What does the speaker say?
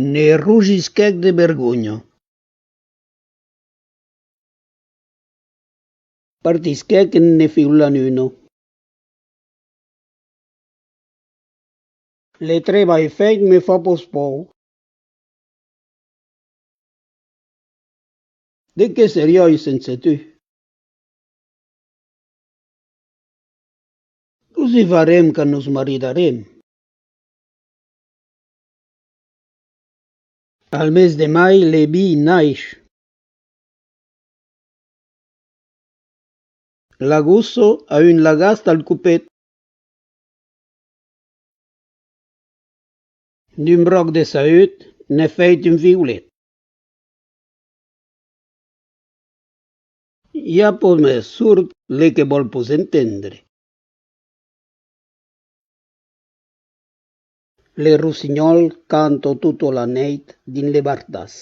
Ne rugisquèc de vergonha. Partisquèc en ne fiulan uno. Le treball feit me fa por. De què seria jo sense tu? Us hi farem que nos maridarem. Al mes de mai le vi naix. L'agosto a un lagast al cupet. D'un broc de saüt ne feit un violet. Ja pot més surt le que vol pos entendre. Le rossinyol canto tutto la neit din le bardas.